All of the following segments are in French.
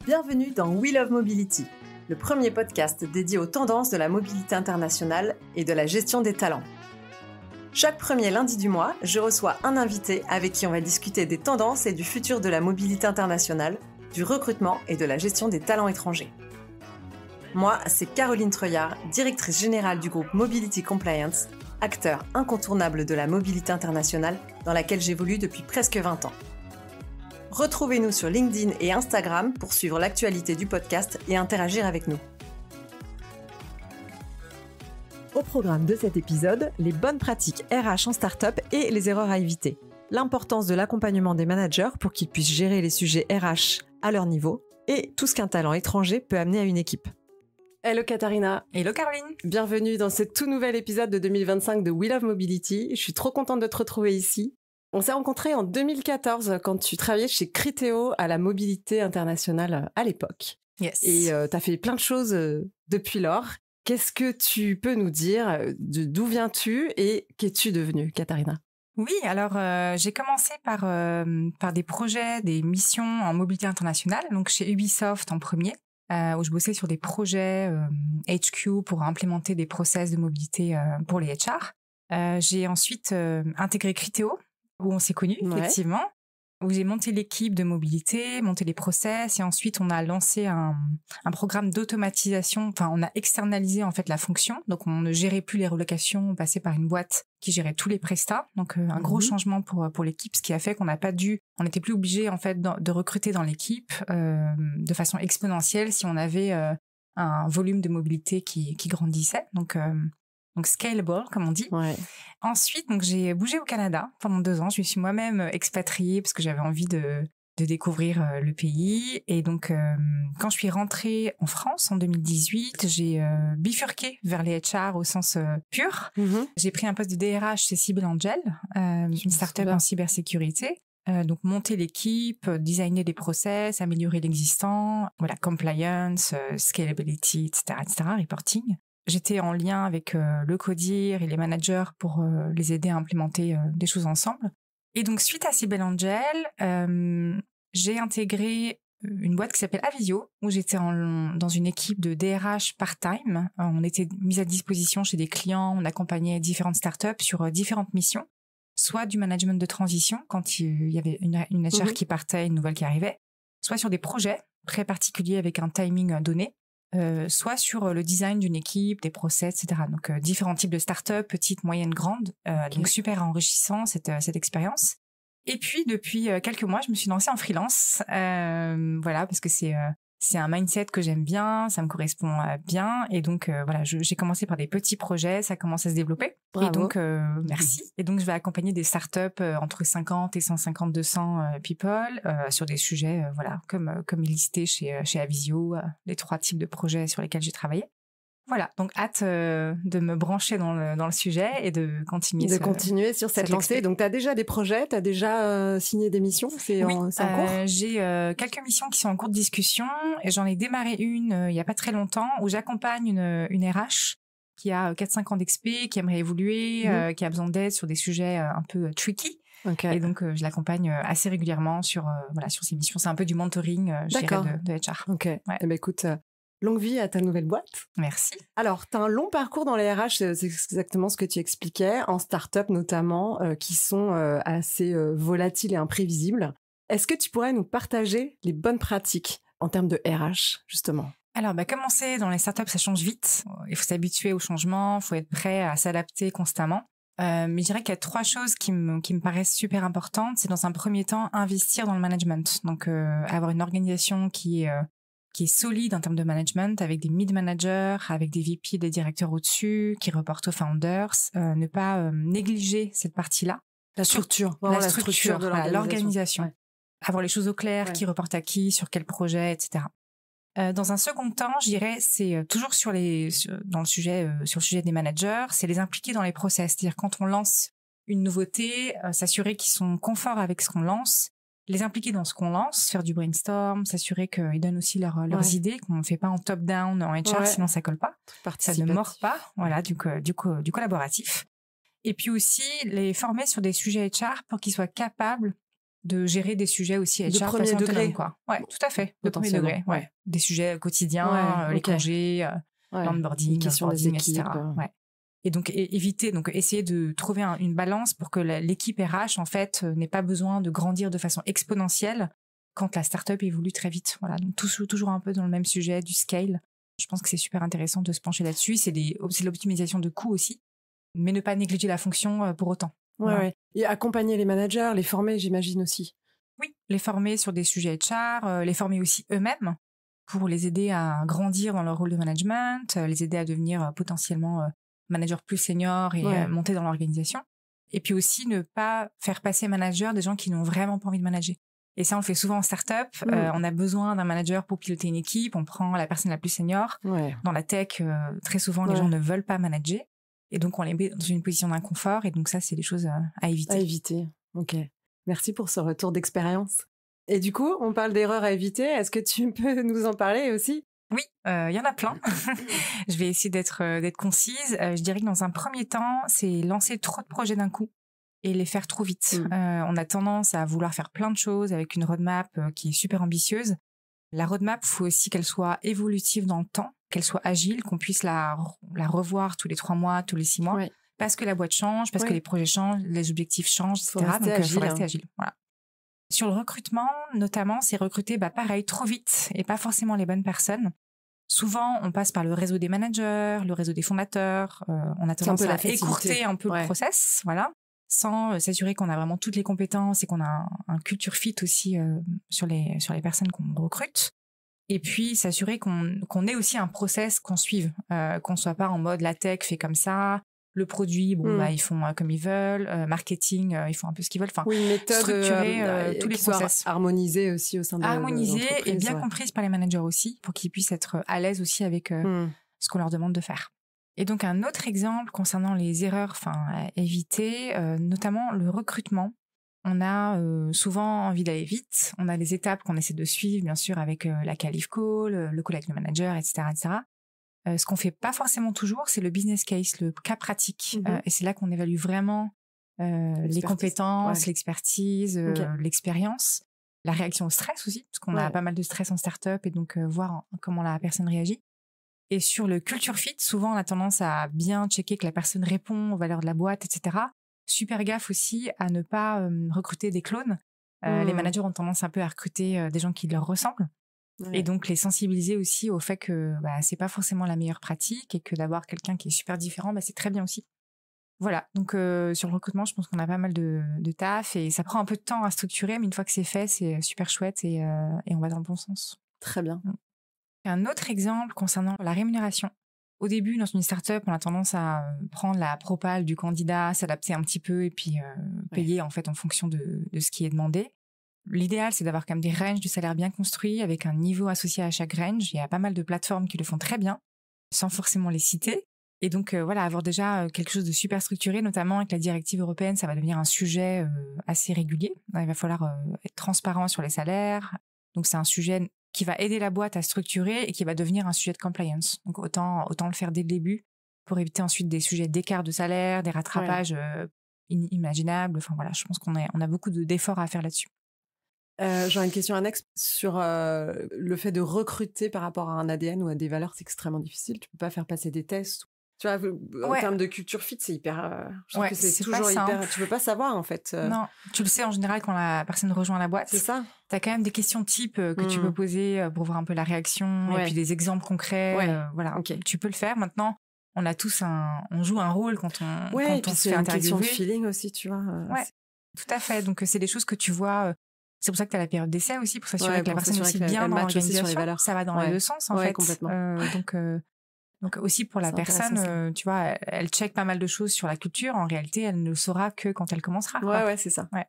Bienvenue dans We Love Mobility, le premier podcast dédié aux tendances de la mobilité internationale et de la gestion des talents. Chaque premier lundi du mois, je reçois un invité avec qui on va discuter des tendances et du futur de la mobilité internationale, du recrutement et de la gestion des talents étrangers. Moi, c'est Caroline Treuillard, directrice générale du groupe Mobility Compliance, acteur incontournable de la mobilité internationale dans laquelle j'évolue depuis presque 20 ans. Retrouvez-nous sur LinkedIn et Instagram pour suivre l'actualité du podcast et interagir avec nous. Au programme de cet épisode, les bonnes pratiques RH en start-up et les erreurs à éviter. L'importance de l'accompagnement des managers pour qu'ils puissent gérer les sujets RH à leur niveau et tout ce qu'un talent étranger peut amener à une équipe. Hello Katharina. Hello Caroline. Bienvenue dans ce tout nouvel épisode de 2025 de We Love Mobility. Je suis trop contente de te retrouver ici. On s'est rencontrés en 2014 quand tu travaillais chez Criteo à la mobilité internationale à l'époque. Yes. Et tu as fait plein de choses depuis lors. Qu'est-ce que tu peux nous dire d'où viens-tu et qu'es-tu devenue, Katharina? Oui, alors j'ai commencé par des projets, des missions en mobilité internationale, donc chez Ubisoft en premier, où je bossais sur des projets HQ pour implémenter des process de mobilité pour les HR. J'ai ensuite intégré Criteo, où on s'est connus, effectivement, où j'ai monté l'équipe de mobilité, monté les process, et ensuite on a lancé un programme d'automatisation, enfin on a externalisé en fait la fonction, donc on ne gérait plus les relocations, on passait par une boîte qui gérait tous les prestats, donc un gros changement pour l'équipe, ce qui a fait qu'on n'était plus obligé en fait de recruter dans l'équipe de façon exponentielle si on avait un volume de mobilité qui grandissait, donc scalable, comme on dit. Ouais. Ensuite, donc j'ai bougé au Canada pendant 2 ans. Je me suis moi-même expatriée parce que j'avais envie de découvrir le pays. Et donc, quand je suis rentrée en France en 2018, j'ai bifurqué vers les HR au sens pur. J'ai pris un poste de DRH chez Sibyl Angel, une start-up en cybersécurité. Donc monter l'équipe, designer des process, améliorer l'existant, voilà, compliance, scalability, etc., reporting. J'étais en lien avec le CODIR et les managers pour les aider à implémenter des choses ensemble. Et donc, suite à Sibyl Angel, j'ai intégré une boîte qui s'appelle Avisio, où j'étais dans une équipe de DRH part-time. On était mis à disposition chez des clients, on accompagnait différentes startups sur différentes missions, soit du management de transition, quand il y avait une HR qui partait, une nouvelle qui arrivait, soit sur des projets très particuliers avec un timing donné, soit sur le design d'une équipe, des process, etc. Donc différents types de startups, petites, moyennes, grandes. Donc super enrichissant cette expérience. Et puis depuis quelques mois, je me suis lancée en freelance. Voilà, parce que c'est un mindset que j'aime bien, ça me correspond bien. Et donc voilà, j'ai commencé par des petits projets, ça commence à se développer. Bravo. Et donc merci. Et donc je vais accompagner des startups entre 50 et 150, 200 people sur des sujets voilà comme listé chez Avisio, les 3 types de projets sur lesquels j'ai travaillé. Voilà, donc hâte de me brancher dans le sujet et de continuer sur cette lancée. Donc, tu as déjà des projets, tu as déjà signé des missions, c'est en cours? J'ai quelques missions qui sont en cours de discussion et j'en ai démarré une il y a pas très longtemps où j'accompagne une RH qui a 4-5 ans d'expé, qui aimerait évoluer, qui a besoin d'aide sur des sujets un peu tricky. Okay. Et donc, je l'accompagne assez régulièrement sur ces missions. C'est un peu du mentoring, je dirais, de HR. Ok. Ouais. Eh ben, écoute... Longue vie à ta nouvelle boîte. Merci. Alors, tu as un long parcours dans les RH, c'est exactement ce que tu expliquais, en start-up notamment, qui sont assez volatiles et imprévisibles. Est-ce que tu pourrais nous partager les bonnes pratiques en termes de RH, justement? Alors, comme on sait, dans les startups, ça change vite. Il faut s'habituer au changement, il faut être prêt à s'adapter constamment. Mais je dirais qu'il y a 3 choses qui me paraissent super importantes. C'est dans un premier temps, investir dans le management. Donc, avoir une organisation qui est solide en termes de management, avec des mid-managers, avec des VP, des directeurs au-dessus, qui reportent aux founders, ne pas négliger cette partie-là. La structure de l'organisation. L'organisation. Ouais. Avoir les choses au clair, qui reporte à qui, sur quel projet, etc. Dans un second temps, je dirais, c'est toujours sur le sujet des managers, c'est les impliquer dans les process. C'est-à-dire quand on lance une nouveauté, s'assurer qu'ils sont confort avec ce qu'on lance, les impliquer dans ce qu'on lance, faire du brainstorm, s'assurer qu'ils donnent aussi leurs idées, qu'on ne fait pas en top-down, en HR, sinon ça colle pas. Ça ne mord pas, voilà, du collaboratif. Et puis aussi, les former sur des sujets HR pour qu'ils soient capables de gérer des sujets aussi HR de premier degré, quoi. Ouais, tout à fait. De premier degré, ouais. Des sujets quotidiens, les congés, l'onboarding, questions des équipes, etc. Ouais. Et donc essayer de trouver une balance pour que l'équipe RH en fait n'ait pas besoin de grandir de façon exponentielle quand la startup évolue très vite. Voilà, donc toujours un peu dans le même sujet du scale. Je pense que c'est super intéressant de se pencher là-dessus. C'est l'optimisation de coûts aussi, mais ne pas négliger la fonction pour autant. Voilà. Ouais. Et accompagner les managers, les former, j'imagine aussi. Oui, les former sur des sujets HR, les former aussi eux-mêmes pour les aider à grandir dans leur rôle de management, les aider à devenir potentiellement manager plus senior et monter dans l'organisation. Et puis aussi ne pas faire passer manager des gens qui n'ont vraiment pas envie de manager. Et ça, on le fait souvent en start-up. On a besoin d'un manager pour piloter une équipe. On prend la personne la plus senior. Dans la tech, très souvent, les gens ne veulent pas manager. Et donc, on les met dans une position d'inconfort. Et donc, ça, c'est des choses à éviter. À éviter. OK. Merci pour ce retour d'expérience. Et du coup, on parle d'erreurs à éviter. Est-ce que tu peux nous en parler aussi ? Oui, y en a plein. Je vais essayer d'être concise. Je dirais que dans un premier temps, c'est lancer trop de projets d'un coup et les faire trop vite. On a tendance à vouloir faire plein de choses avec une roadmap qui est super ambitieuse. La roadmap, faut aussi qu'elle soit évolutive dans le temps, qu'elle soit agile, qu'on puisse la revoir tous les 3 mois, tous les 6 mois, parce que la boîte change, parce que les projets changent, les objectifs changent, etc. Donc, il faut rester agile. Voilà. Sur le recrutement, notamment, c'est recruter, pareil, trop vite et pas forcément les bonnes personnes. Souvent, on passe par le réseau des managers, le réseau des fondateurs. On a tendance à écourter un peu le process, voilà, sans s'assurer qu'on a vraiment toutes les compétences et qu'on a un culture fit aussi sur les personnes qu'on recrute. Et puis, s'assurer qu'on ait aussi un process qu'on suive, qu'on soit pas en mode la tech fait comme ça. Le produit, ils font comme ils veulent. Marketing, ils font un peu ce qu'ils veulent. Enfin, une méthode structurer tous les process. Harmonisée aussi au sein de Harmonisée l'entreprise. Et bien comprise par les managers aussi, pour qu'ils puissent être à l'aise aussi avec ce qu'on leur demande de faire. Et donc, un autre exemple concernant les erreurs à éviter, notamment le recrutement. On a souvent envie d'aller vite. On a des étapes qu'on essaie de suivre, bien sûr, avec la qualif call, le call avec le manager, etc., etc. Ce qu'on fait pas forcément toujours, c'est le business case, le cas pratique. Et c'est là qu'on évalue vraiment les compétences, l'expertise, l'expérience, la réaction au stress aussi, parce qu'on a pas mal de stress en start-up et donc voir comment la personne réagit. Et sur le culture fit, souvent on a tendance à bien checker que la personne répond aux valeurs de la boîte, etc. Super gaffe aussi à ne pas recruter des clones. Les managers ont tendance un peu à recruter des gens qui leur ressemblent. Et donc les sensibiliser aussi au fait que c'est pas forcément la meilleure pratique et que d'avoir quelqu'un qui est super différent, c'est très bien aussi. Voilà, donc sur le recrutement, je pense qu'on a pas mal de taf et ça prend un peu de temps à structurer, mais une fois que c'est fait, c'est super chouette et on va dans le bon sens. Très bien. Un autre exemple concernant la rémunération. Au début, dans une startup, on a tendance à prendre la propale du candidat, s'adapter un petit peu et puis payer en fait en fonction de ce qui est demandé. L'idéal, c'est d'avoir quand même des ranges de salaire bien construits avec un niveau associé à chaque range. Il y a pas mal de plateformes qui le font très bien, sans forcément les citer. Et donc, avoir déjà quelque chose de super structuré, notamment avec la directive européenne, ça va devenir un sujet assez régulier. Il va falloir être transparent sur les salaires. Donc, c'est un sujet qui va aider la boîte à structurer et qui va devenir un sujet de compliance. Donc, autant le faire dès le début pour éviter ensuite des sujets d'écart de salaire, des rattrapages inimaginables. Enfin, voilà, je pense qu'on a beaucoup d'efforts à faire là-dessus. J'aurais une question annexe sur le fait de recruter par rapport à un ADN ou à des valeurs, c'est extrêmement difficile. Tu peux pas faire passer des tests. Tu vois, en termes de culture fit, c'est hyper. Je trouve que c'est toujours hyper. Tu peux pas savoir en fait. Non, tu le sais en général quand la personne rejoint la boîte. C'est ça. Tu as quand même des questions type que tu peux poser pour voir un peu la réaction et puis des exemples concrets. Voilà, tu peux le faire. Maintenant, on a tous on joue un rôle quand on se fait interviewer. C'est une question de feeling aussi, tu vois. Tout à fait. Donc c'est des choses que tu vois. C'est pour ça que tu as la période d'essai aussi, pour s'assurer que la personne aussi bien dans l'organisation. Ça va dans les deux sens, en fait. Complètement. Donc aussi pour la personne, tu vois, elle check pas mal de choses sur la culture. En réalité, elle ne le saura que quand elle commencera. Ouais, c'est ça. Ouais.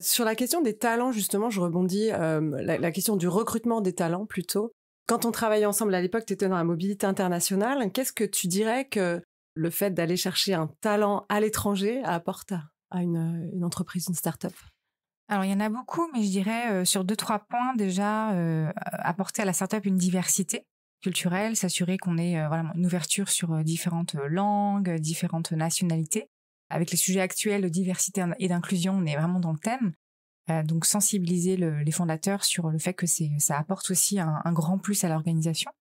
Sur la question des talents, justement, je rebondis. La question du recrutement des talents, plutôt. Quand on travaillait ensemble à l'époque, tu étais dans la mobilité internationale. Qu'est-ce que tu dirais que le fait d'aller chercher un talent à l'étranger apporte à une entreprise, une start-up ? Alors, il y en a beaucoup, mais je dirais sur 2-3 points, déjà, apporter à la startup une diversité culturelle, s'assurer qu'on ait une ouverture sur différentes langues, différentes nationalités. avec les sujets actuels de diversité et d'inclusion, on est vraiment dans le thème. Donc sensibiliser les fondateurs sur le fait que ça apporte aussi un grand plus à l'organisation.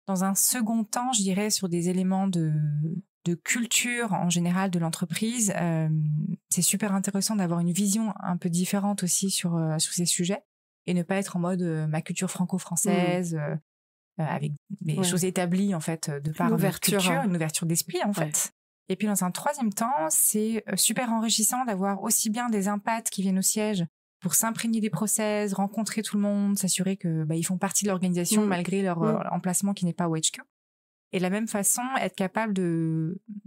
Dans un second temps, je dirais sur des éléments de culture en général de l'entreprise, c'est super intéressant d'avoir une vision un peu différente aussi sur ces sujets et ne pas être en mode ma culture franco-française avec des choses établies en fait de par notre culture, une ouverture d'esprit en fait. Et puis dans un troisième temps, c'est super enrichissant d'avoir aussi bien des impats qui viennent au siège pour s'imprégner des process, rencontrer tout le monde, s'assurer que ils font partie de l'organisation malgré leur emplacement qui n'est pas au HQ. Et de la même façon, être capable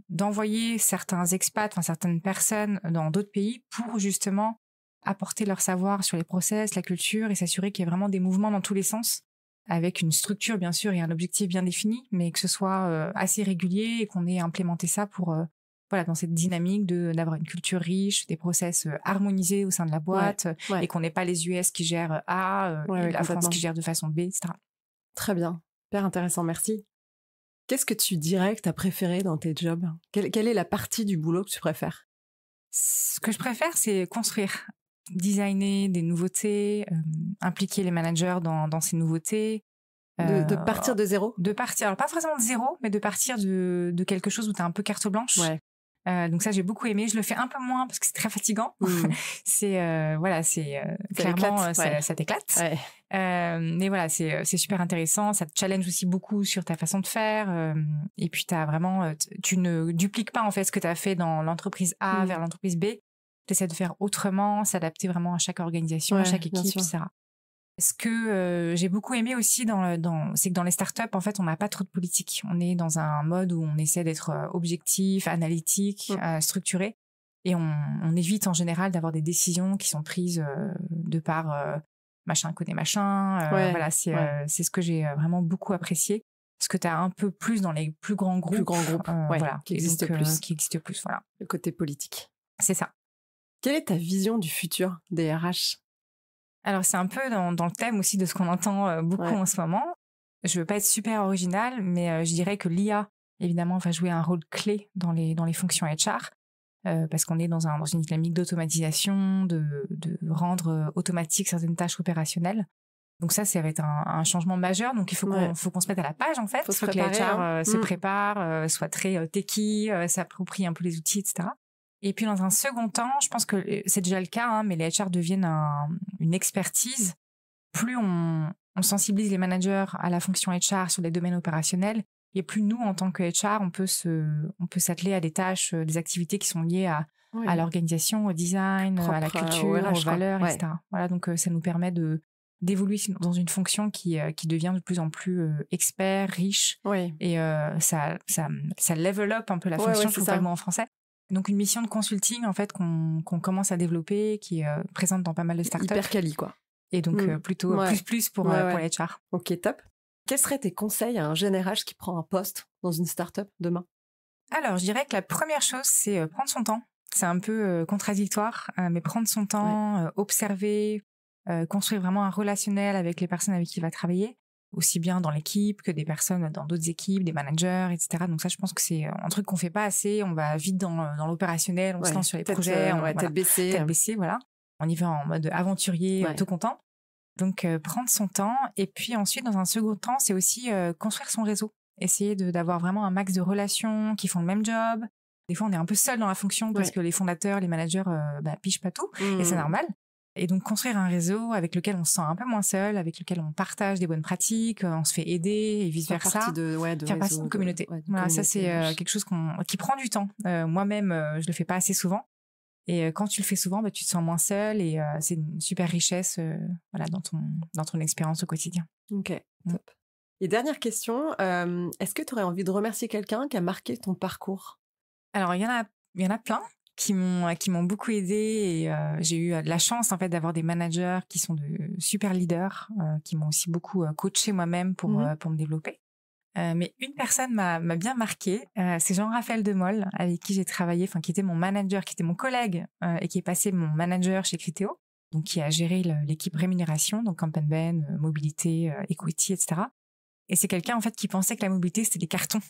d'envoyer certains expats, enfin certaines personnes dans d'autres pays pour justement apporter leur savoir sur les process, la culture et s'assurer qu'il y ait vraiment des mouvements dans tous les sens, avec une structure bien sûr et un objectif bien défini, mais que ce soit assez régulier et qu'on ait implémenté ça pour dans cette dynamique d'avoir une culture riche, des process harmonisés au sein de la boîte et qu'on n'ait pas les US qui gèrent A et la France qui gère de façon B, etc. Très bien, hyper intéressant, merci. Qu'est-ce que tu dirais que tu as préféré dans tes jobs ? Quelle est la partie du boulot que tu préfères ? Ce que je préfère, c'est construire, designer des nouveautés, impliquer les managers dans ces nouveautés. De partir de zéro ? De partir, alors pas forcément de zéro, mais de partir de quelque chose où tu as un peu carte blanche. Donc ça, j'ai beaucoup aimé. Je le fais un peu moins parce que c'est très fatigant. C'est clairement ça t'éclate. Mais voilà, c'est super intéressant. Ça te challenge aussi beaucoup sur ta façon de faire. Et puis t'as vraiment, tu ne dupliques pas en fait ce que tu as fait dans l'entreprise A vers l'entreprise B. Tu essaies de faire autrement, s'adapter vraiment à chaque organisation, à chaque équipe, etc. Ce que j'ai beaucoup aimé aussi c'est que dans les startups, en fait, on n'a pas trop de politique. On est dans un mode où on essaie d'être objectif, analytique, structuré, et on évite en général d'avoir des décisions qui sont prises de par machin connaît machin. Voilà, c'est ce que j'ai vraiment beaucoup apprécié. Ce que tu as un peu plus dans les plus grands groupes, voilà, qui existent plus. Voilà. Le côté politique. C'est ça. Quelle est ta vision du futur des RH ? Alors, c'est un peu dans le thème aussi de ce qu'on entend beaucoup en ce moment. Je veux pas être super originale, mais je dirais que l'IA, évidemment, va jouer un rôle clé dans les fonctions HR, parce qu'on est dans une dynamique d'automatisation, de rendre automatique certaines tâches opérationnelles. Donc ça va être un changement majeur. Donc il faut qu'on se mette à la page, en fait. Il faut que les HR se préparent, soient très techie, s'approprient un peu les outils, etc. Et puis, dans un second temps, je pense que c'est déjà le cas, mais les HR deviennent une expertise. Plus on sensibilise les managers à la fonction HR sur les domaines opérationnels, et plus nous, en tant que HR, on peut s'atteler à des tâches, des activités qui sont liées à l'organisation, au design, à la culture, aux valeurs, etc. Voilà, donc ça nous permet d'évoluer dans une fonction qui devient de plus en plus expert, riche, et ça level up un peu la fonction, je trouve pas le mot en français. Donc une mission de consulting en fait qu'on commence à développer, qui est présente dans pas mal de startups. Hyper quali quoi. Et donc plutôt plus pour les HR. Ok, top. Quels seraient tes conseils à un jeune RH qui prend un poste dans une startup demain ? Alors je dirais que la première chose c'est prendre son temps. C'est un peu contradictoire, mais prendre son temps, observer, construire vraiment un relationnel avec les personnes avec qui il va travailler, aussi bien dans l'équipe que des personnes dans d'autres équipes, des managers, etc. Donc ça, je pense que c'est un truc qu'on fait pas assez. On va vite dans l'opérationnel, on se lance sur les projets. Tête baissée, voilà. On y va en mode aventurier, tout content. Donc, prendre son temps. Et puis ensuite, dans un second temps, c'est aussi construire son réseau. Essayer d'avoir vraiment un max de relations qui font le même job. Des fois, on est un peu seul dans la fonction parce que les fondateurs, les managers pigent pas tout. Et c'est normal. Et donc, construire un réseau avec lequel on se sent un peu moins seul, avec lequel on partage des bonnes pratiques, on se fait aider et vice-versa. Faire partie d'une communauté. Voilà, ça, c'est quelque chose qui prend du temps. Moi-même, je le fais pas assez souvent. Et quand tu le fais souvent, tu te sens moins seul et c'est une super richesse dans ton expérience au quotidien. Ok, top. Et dernière question, est-ce que tu aurais envie de remercier quelqu'un qui a marqué ton parcours ? Alors, il y en a plein qui m'ont beaucoup aidé et j'ai eu de la chance en fait d'avoir des managers qui sont de super leaders qui m'ont aussi beaucoup coaché moi-même pour me développer. Mais une personne m'a bien marqué, c'est Jean-Raphaël Demolle avec qui j'ai travaillé, qui était mon manager, qui était mon collègue et qui est passé mon manager chez Criteo, donc qui a géré l'équipe rémunération, donc Camp & Ben, mobilité, equity, etc. Et c'est quelqu'un en fait qui pensait que la mobilité c'était des cartons.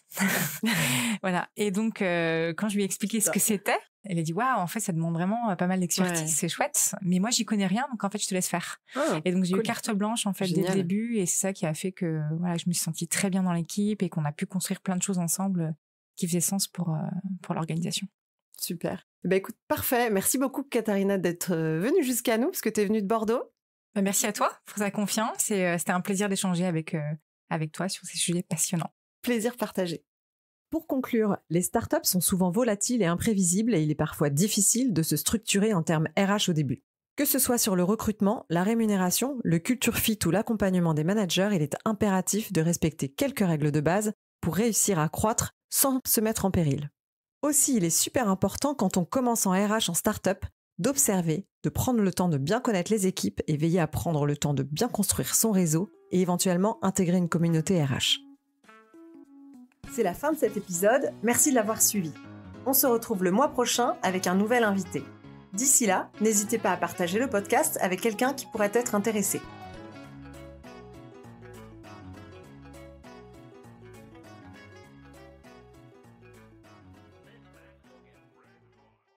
Voilà. Et donc quand je lui ai expliqué ce que c'était, elle a dit waouh, en fait ça demande vraiment pas mal d'expertise, c'est chouette. Mais moi j'y connais rien, donc en fait je te laisse faire. Et donc j'ai eu carte blanche en fait dès le début, et c'est ça qui a fait que voilà, je me suis sentie très bien dans l'équipe et qu'on a pu construire plein de choses ensemble qui faisaient sens pour l'organisation. Super. Écoute, parfait. Merci beaucoup Katharina d'être venue jusqu'à nous parce que tu es venue de Bordeaux. Merci à toi pour ta confiance, et c'était un plaisir d'échanger avec toi sur ces sujets passionnants. Plaisir partagé. Pour conclure, les startups sont souvent volatiles et imprévisibles, et il est parfois difficile de se structurer en termes RH au début. Que ce soit sur le recrutement, la rémunération, le culture fit ou l'accompagnement des managers, il est impératif de respecter quelques règles de base pour réussir à croître sans se mettre en péril. Aussi, il est super important quand on commence en RH en startup d'observer, de prendre le temps de bien connaître les équipes et veiller à prendre le temps de bien construire son réseau et éventuellement intégrer une communauté RH. C'est la fin de cet épisode, merci de l'avoir suivi. On se retrouve le mois prochain avec un nouvel invité. D'ici là, n'hésitez pas à partager le podcast avec quelqu'un qui pourrait être intéressé.